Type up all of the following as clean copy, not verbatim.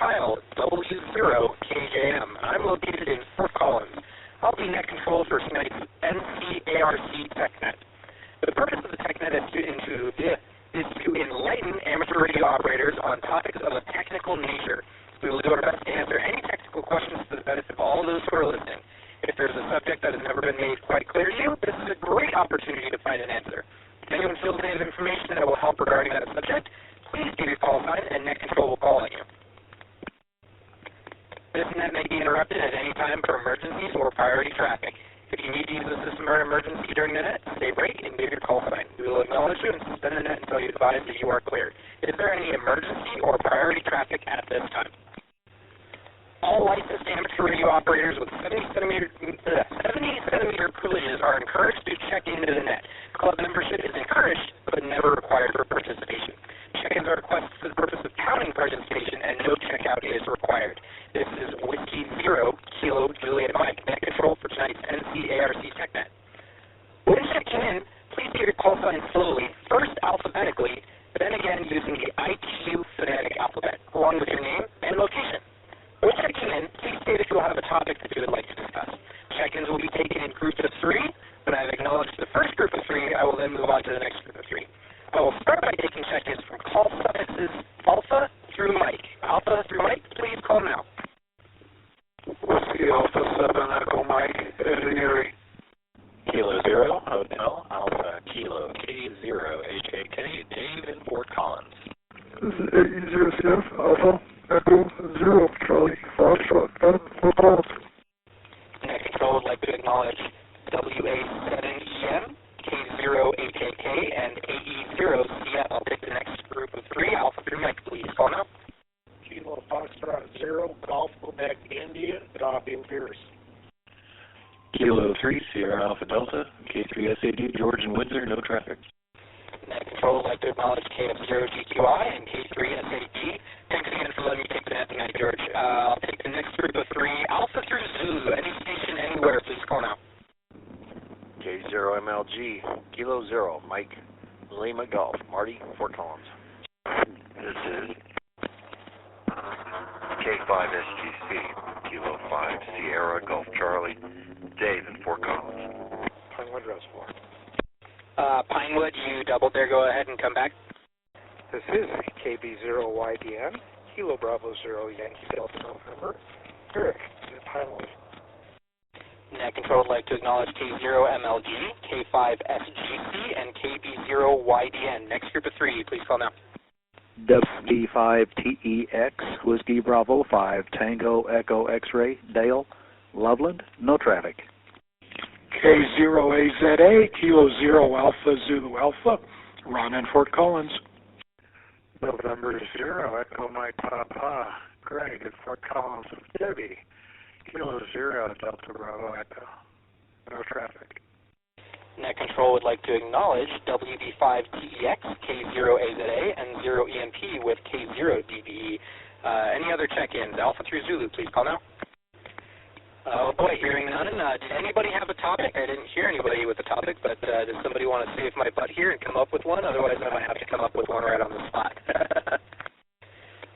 Kyle, W0KJM. I'm located in Fort Collins. I'll be net control for tonight's NCARC TechNet. The purpose of the TechNet is to enlighten amateur radio operators on topics of a technical nature. We will do our best to answer any technical questions to the benefit of all those who are listening. If there's a subject that has never been made quite clear to you, this is a great opportunity to find an answer. If anyone feels any information that will help regarding that subject, please give your call sign and net control will call on you. This net may be interrupted at any time for emergencies or priority traffic. If you need to use the system or emergency during the net, stay break and give your call sign. We will acknowledge you and suspend the net until you advise that you are cleared. Is there any emergency or priority traffic at this time? All licensed amateur radio operators with 70-centimeter privileges are encouraged to check into the net. Club membership is encouraged, but never required for participation. Check-ins are requested for the purpose of counting participation, and no checkout is required. This is Whiskey 0, Kilo, Juliet Mike, net control for tonight's NCARC TechNet. When checking in, please give your call sign slowly, first alphabetically, then again using the ITU phonetic alphabet, along with your name and location. When checking in, please state if you will have a topic that you would like to discuss. Check-ins will be taken in groups of 3. When I have acknowledged the first group of 3, I will then move on to the next group of 3. I will start by taking check-ins from call suffixes Alpha through Mike. Alpha through Mike, please call now. Whiskey Alpha 7 Echo Mike, Eddie Erie. Kilo 0, Hotel Alpha Kilo K0 HAK, Dave in Fort Collins. This is AE0CF Alpha Echo 0 Charlie Foxtrot Fort Collins. Net control would like to acknowledge WA7EM, K0HAK, and AE0CF. I'll take the next group of 3. Alpha through Mike, please call now. Kilo Foxtrot 0, Golf Quebec India, Dobby Pierce. Kilo 3, Sierra Alpha Delta, K3 SAD, George and Windsor, no traffic. Net control would like to acknowledge KF0GQI and K3 SAD. Thanks again for letting me take the net tonight, George. I'll take the next group of 3. Alpha through Zulu, any station, anywhere, please call now. K0MLG, Kilo 0, Mike, Lima Golf, Marty, Fort Collins. This is K5SGC, Kilo 5, Sierra Golf Charlie, Dave in Fort Collins. Pinewood Reservoir. Pinewood, you doubled there. Go ahead and come back. This is KB0YDN, Kilo Bravo 0 Yankee Delta November, Eric in Pinewood. Net control would like to acknowledge K0MLG, K5SGC, and KB0YDN. Next group of 3, please call now. WB5TEX, Whiskey Bravo 5, Tango Echo X-Ray, Dale, Loveland, no traffic. K0AZA, Kilo 0 Alpha Zulu Alpha, Ron in Fort Collins. November 0, Echo Mike Papa, Greg in Fort Collins with Debbie. Kilo 0, Delta Bravo Echo, no traffic. Net control would like to acknowledge WB5TEX, K0AZA, and 0EMP with K0DBE. Any other check-ins? Alpha through Zulu, please call now. Oh boy, hearing none. Did anybody have a topic? I didn't hear anybody with a topic, but does somebody want to save my butt here and come up with one? Otherwise, I might have to come up with one right on the spot.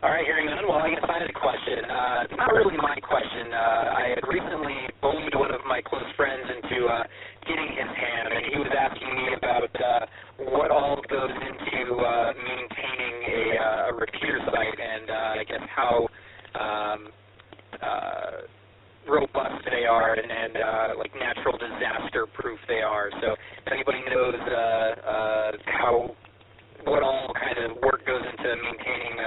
All right, hearing none. Well, I guess I had a question. It's not really my question. I had recently bullied one of my close friends into getting his ham, and he was asking me about what all goes into maintaining a repeater site, and I guess how robust they are and like natural disaster proof they are. So if anybody knows what all kind of work goes into maintaining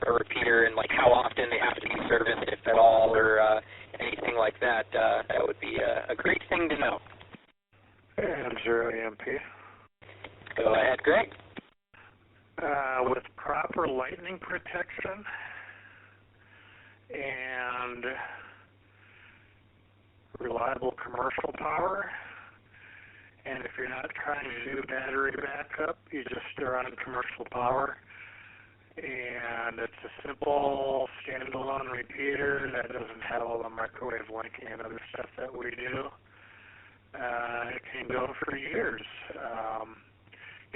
a repeater and like how often they have to be serviced, if at all, or anything like that, that would be a great thing to know. And 0EMP. Go ahead, Greg. With proper lightning protection and reliable commercial power, and if you're not trying to do battery backup, you just run commercial power, and it's a simple standalone repeater that doesn't have all the microwave linking and other stuff that we do. It can go for years.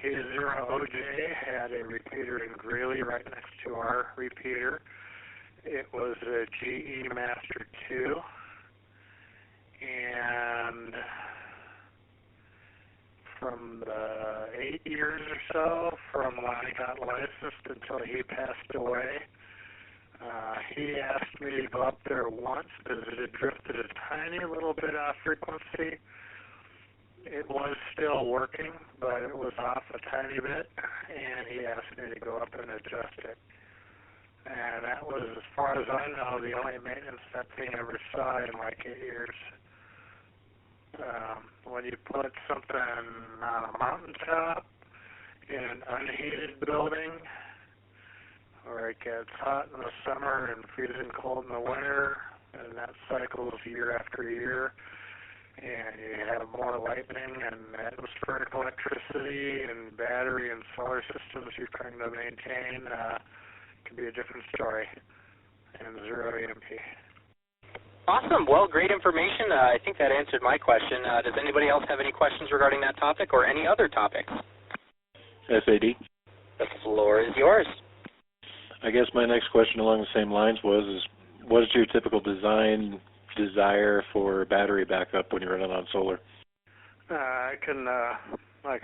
A0OJ had a repeater in Greeley right next to our repeater, It was a GE Master 2, and from the 8 years or so from when I got licensed until he passed away, he asked me to go up there once because it had drifted a tiny little bit off frequency. It was still working, but it was off a tiny bit, and he asked me to go up and adjust it. And that was, as far as I know, the only maintenance that thing ever saw in like 8 years. When you put something on a mountaintop in an unheated building, or it gets hot in the summer and freezing cold in the winter, and that cycles year after year, and you have more lightning and atmospheric electricity and battery and solar systems you're trying to maintain, can be a different story. And 0 EMP. Awesome. Well, great information. I think that answered my question. Does anybody else have any questions regarding that topic or any other topics? SAD. The floor is yours. I guess my next question along the same lines was, what is your typical design desire for battery backup when you're running on solar? I can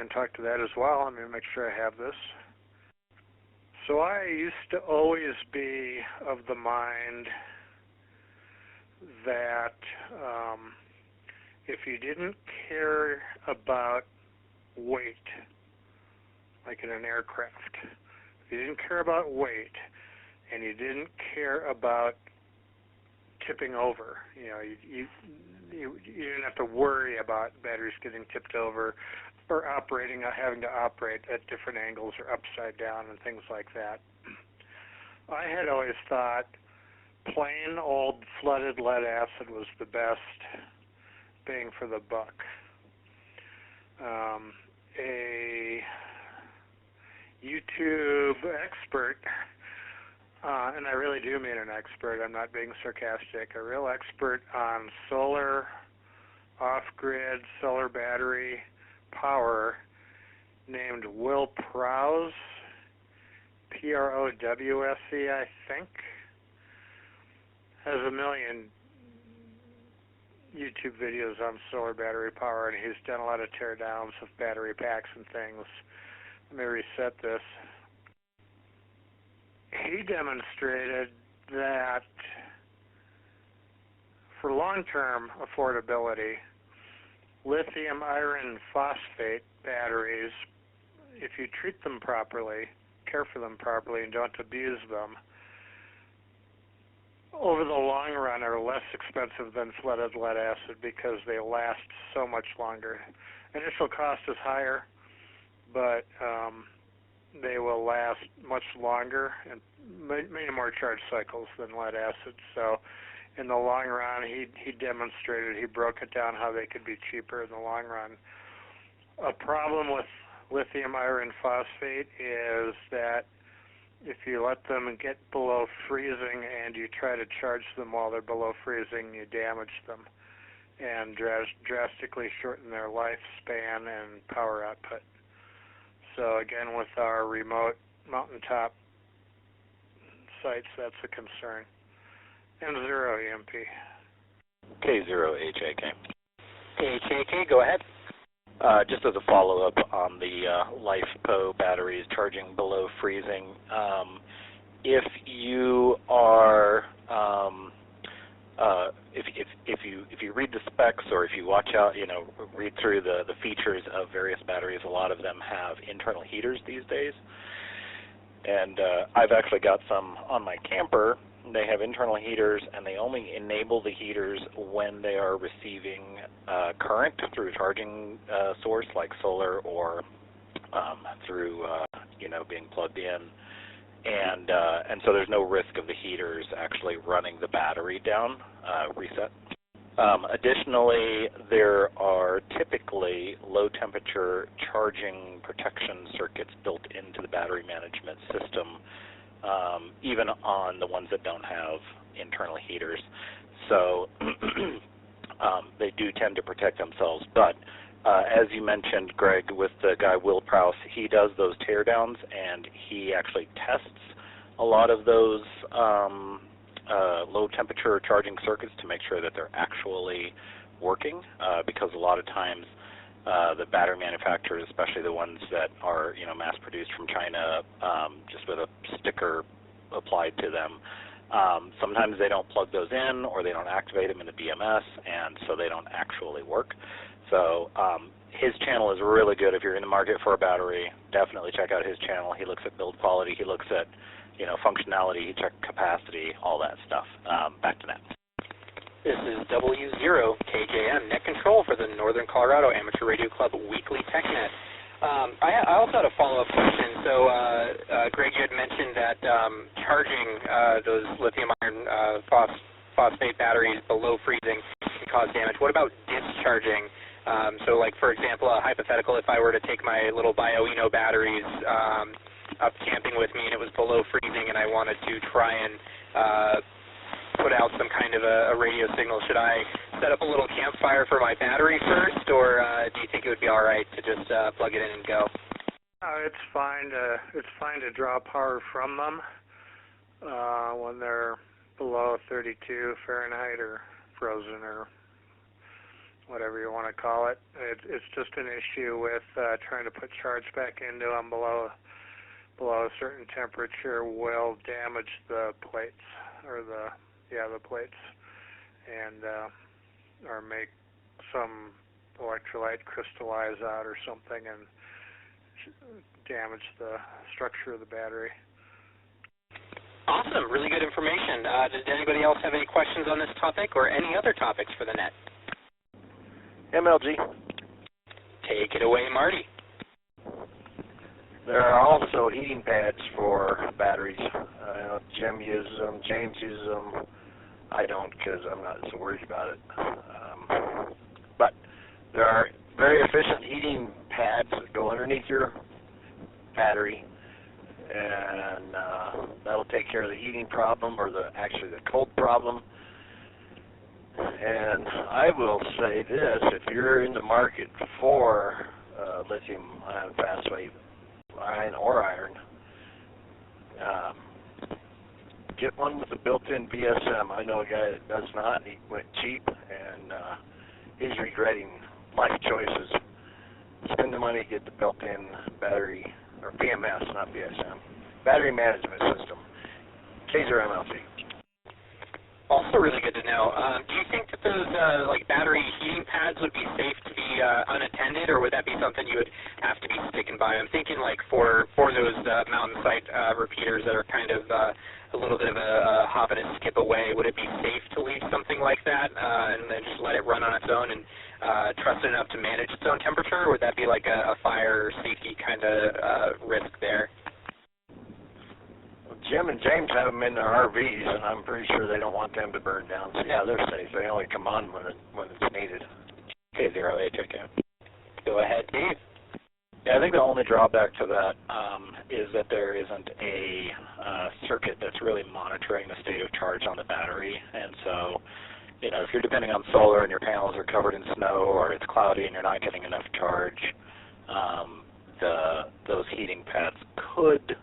talk to that as well. Let me make sure I have this. So I used to always be of the mind that if you didn't care about weight, like in an aircraft, if you didn't care about weight and you didn't care about tipping over, you didn't have to worry about batteries getting tipped over or having to operate at different angles or upside down and things like that. I had always thought plain old flooded lead acid was the best bang for the buck. A YouTube expert, and I really do mean an expert, I'm not being sarcastic, a real expert on solar, off-grid, solar battery power named Will Prowse, Prowse, I think, has a million YouTube videos on solar battery power, and he's done a lot of teardowns of battery packs and things. Let me reset this. He demonstrated that for long-term affordability, lithium iron phosphate batteries, if you treat them properly, care for them properly, and don't abuse them, over the long run are less expensive than flooded lead acid because they last so much longer. Initial cost is higher, but they will last much longer and many more charge cycles than lead acid. So in the long run, he demonstrated, he broke it down how they could be cheaper in the long run. A problem with lithium iron phosphate is that if you let them get below freezing and you try to charge them while they're below freezing, you damage them and drastically shorten their lifespan and power output. So again, with our remote mountaintop sites, that's a concern. And 0 EMP. K0HAK. HAK, go ahead. Just as a follow-up on the LiFePO batteries charging below freezing, if you are if you read the specs or if you watch out, read through the features of various batteries, a lot of them have internal heaters these days. And I've actually got some on my camper. They have internal heaters, and they only enable the heaters when they are receiving current through a charging source like solar or through being plugged in, and so there's no risk of the heaters actually running the battery down. Reset. Additionally, there are typically low-temperature charging protection circuits built into the battery management system, even on the ones that don't have internal heaters. So they do tend to protect themselves. But as you mentioned, Greg, with the guy Will Prowse, he does those teardowns, and he actually tests a lot of those low temperature charging circuits to make sure that they're actually working, because a lot of times the battery manufacturers, especially the ones that are mass produced from China, just with a sticker applied to them, sometimes they don't plug those in or they don't activate them in the BMS, and so they don't actually work. So his channel is really good. If you're in the market for a battery, definitely check out his channel. He looks at build quality, he looks at functionality, he checks capacity, all that stuff. Back to Net. This is W0KJM, Net Control for the Northern Colorado Amateur Radio Club Weekly TechNet. I also had a follow-up question. So, Greg, you had mentioned that charging those lithium iron phosphate batteries below freezing can cause damage. What about discharging? So, like, for example, a hypothetical, if I were to take my little BioEno batteries up camping with me and it was below freezing and I wanted to try and put out some kind of a radio signal, should I set up a little campfire for my battery first, or do you think it would be all right to just plug it in and go? It's fine to draw power from them when they're below 32 Fahrenheit or frozen or whatever you want to call it. It's just an issue with trying to put charge back into them below a certain temperature will damage the plates or the plates, and or make some electrolyte crystallize out or something and damage the structure of the battery. Awesome, really good information. Does anybody else have any questions on this topic or any other topics for the net? MLG. Take it away, Marty. There are also heating pads for batteries. Jim uses them, James uses them. I don't, because I'm not so worried about it. But there are very efficient heating pads that go underneath your battery, and that'll take care of the heating problem, or actually the cold problem. And I will say this: if you're in the market for lithium ion phosphate, iron or iron, get one with a built-in BSM. I know a guy that does not. He went cheap, and he's regretting life choices. Spend the money to get the built-in battery, or BMS, not BSM, battery management system. Kaiser MLC. Also really good to know. Do you think that those like battery heating pads would be safe to be unattended, or would that be something you would have to be sticking by? I'm thinking like for those mountain site repeaters that are kind of a little bit of a hop and a skip away, would it be safe to leave something like that and then just let it run on its own and trust it enough to manage its own temperature, or would that be like a fire safety kind of risk there? Jim and James have them in their RVs, and I'm pretty sure they don't want them to burn down. So yeah, they're safe. They only come on when it's needed. K0HK. Go ahead, Dave. Yeah, I think the only drawback to that is that there isn't a circuit that's really monitoring the state of charge on the battery, and so if you're depending on solar and your panels are covered in snow, or it's cloudy and you're not getting enough charge, those heating pads could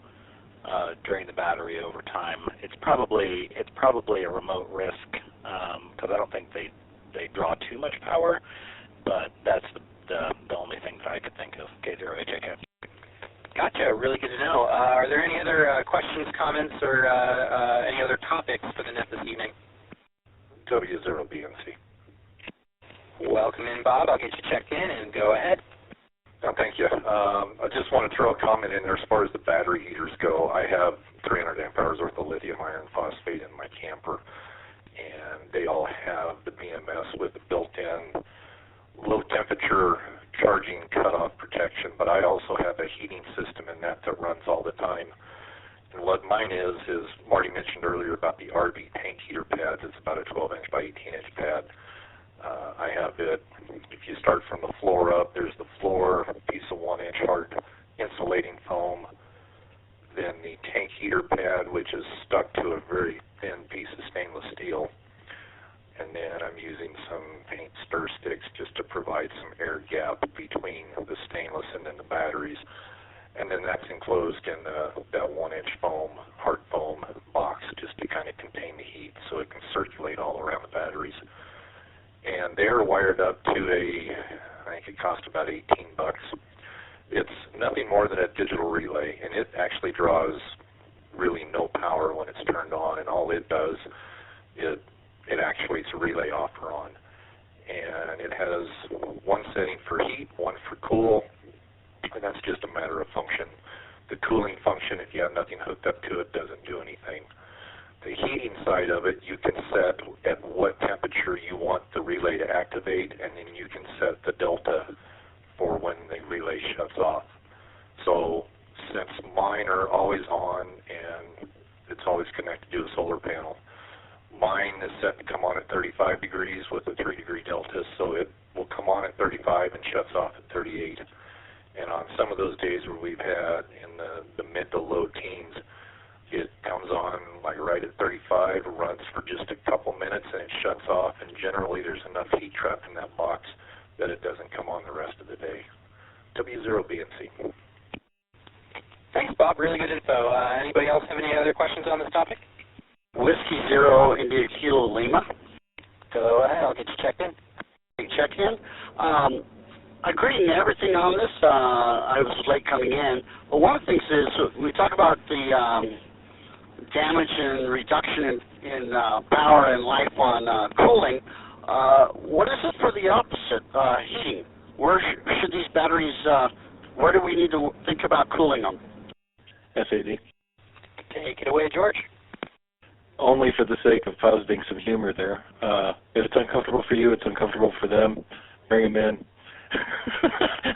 drain the battery over time. It's probably a remote risk, because I don't think they draw too much power, but that's the only thing that I could think of. K0HK. Gotcha. Really good to know. Are there any other questions, comments, or any other topics for the net this evening? W0BNC. Welcome in, Bob. I'll get you checked in, and go ahead. Oh, thank you. I just want to throw a comment in there as far as the battery heaters go. I have 300 amp hours worth of lithium iron phosphate in my camper, and they all have the BMS with the built-in low temperature charging cutoff protection, but I also have a heating system in that runs all the time. And what mine is Marty mentioned earlier about the RV tank heater pads. It's about a 12-inch by 18-inch pad. I have it, if you start from the floor up, there's the floor, a piece of 1-inch hard insulating foam, then the tank heater pad, which is stuck to a very thin piece of stainless steel, and then I'm using some paint stir sticks just to provide some air gap between the stainless and then the batteries, and then that's enclosed in that 1-inch foam, hard foam box just to kind of contain the heat. and they're wired up to I think it cost about $18. It's nothing more than a digital relay, and it actually draws really no power when it's turned on, and all it does, it actuates a relay off or on. And it has one setting for heat, one for cool, and that's just a matter of function. The cooling function, if you have nothing hooked up to it, doesn't do anything. The heating side of it, you can set at what temperature you want the relay to activate, and then you can set the delta for when the relay shuts off. So since mine are always on and it's always connected to a solar panel, mine is set to come on at 35 degrees with a 3-degree delta, so it will come on at 35 and shuts off at 38. And on some of those days where we've had in the mid to low teens, it comes on like right at 35, runs for just a couple minutes, and it shuts off. And generally there's enough heat trapped in that box that it doesn't come on the rest of the day. W0BNC. Thanks, Bob. Really good info. Anybody else have any other questions on this topic? Whiskey Zero India Kilo Lima. Go ahead. I'll get you checked in. Check in. Agreeing to everything on this. I was late coming in. But one of the things is we talk about the damage and reduction in power and life on cooling. What is it for the opposite, heating? Where should these batteries, where do we need to think about cooling them? SAD. Take it away, George. Only for the sake of positing some humor there. If it's uncomfortable for you, it's uncomfortable for them. Bring them in.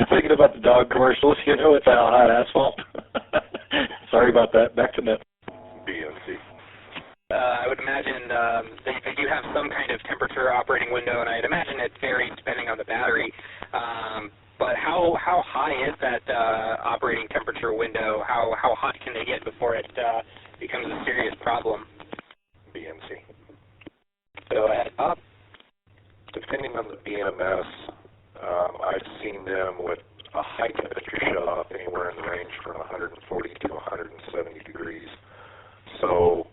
Thinking about the dog commercials, it's all hot asphalt. Sorry about that. Back to net. BNC. I would imagine they do have some kind of temperature operating window, and I'd imagine it varies depending on the battery. But how high is that operating temperature window? How hot can they get before it becomes a serious problem? BNC. Go ahead, Bob. Depending on the BMS, I've seen them with a high temperature shut off anywhere in the range from 140 to 170 degrees. So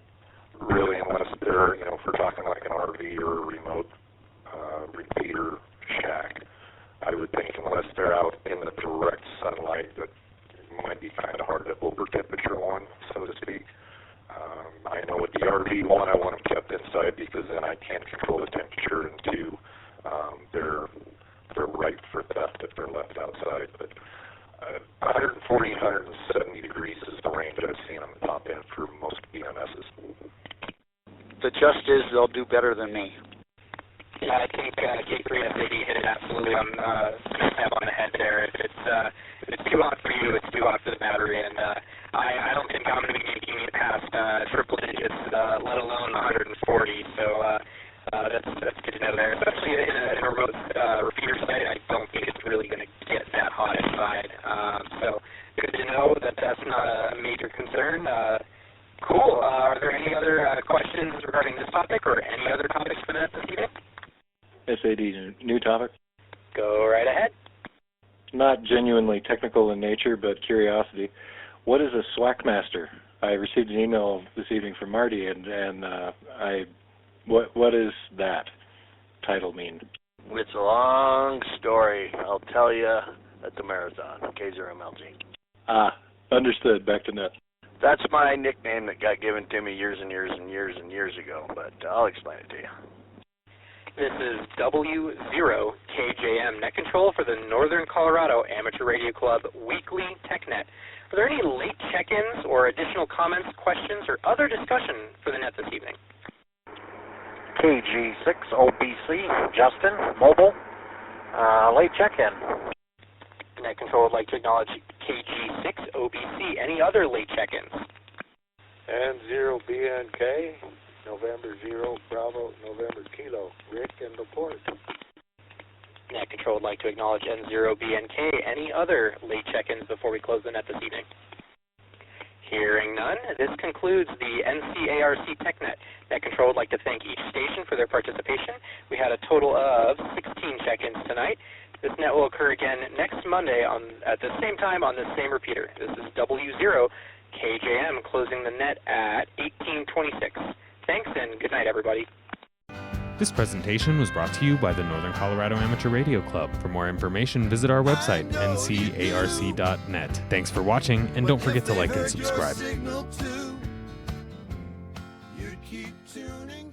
really, unless they're, if we're talking like an RV or a remote repeater shack, I would think unless they're out in the direct sunlight, that might be kind of hard to over temperature one, so to speak. I know with the RV one, I want them kept inside because then I can't control the temperature, and two, they're ripe for theft if they're left outside. But 140, 170 degrees is the range I've seen on the top end for most BMSs. The just is they'll do better than me. Yeah, I think K3SAD hit it absolutely on the head there. If it's too hot for you, it's too hot for the battery, and I don't think I'm going to be making it past triple digits, let alone 140. So that's good to know there. Especially in a remote repeater site, I don't think it's really going to get that hot inside. So good to know that that's not a major concern. Cool. Are there any other questions regarding this topic or any other topics for this evening? SAD, new topic? Go right ahead. Not genuinely technical in nature, but curiosity. What is a SWACmaster? I received an email this evening from Marty, and what does that title mean? It's a long story. I'll tell you at the marathon, K0MLG. Understood. Back to net. That's my nickname that got given to me years and years and years and years ago, but I'll explain it to you. This is W0KJM Net Control for the Northern Colorado Amateur Radio Club Weekly TechNet. Are there any late check-ins or additional comments, questions, or other discussion for the net this evening? KG6OBC, Justin, mobile, late check-in. Net Control would like to acknowledge KG6OBC. Any other late check-ins? N0BNK, November 0, Bravo, November Kilo, Rick in the port. Net Control would like to acknowledge N0BNK. Any other late check-ins before we close the net this evening? Hearing none, this concludes the NCARC TechNet. Net Control would like to thank each station for their participation. We had a total of 16 check-ins tonight. This net will occur again next Monday at the same time on the same repeater. This is W0KJM closing the net at 1826. Thanks and good night, everybody. This presentation was brought to you by the Northern Colorado Amateur Radio Club. For more information, visit our website, ncarc.net. Thanks for watching, and don't forget to like and subscribe. You keep tuning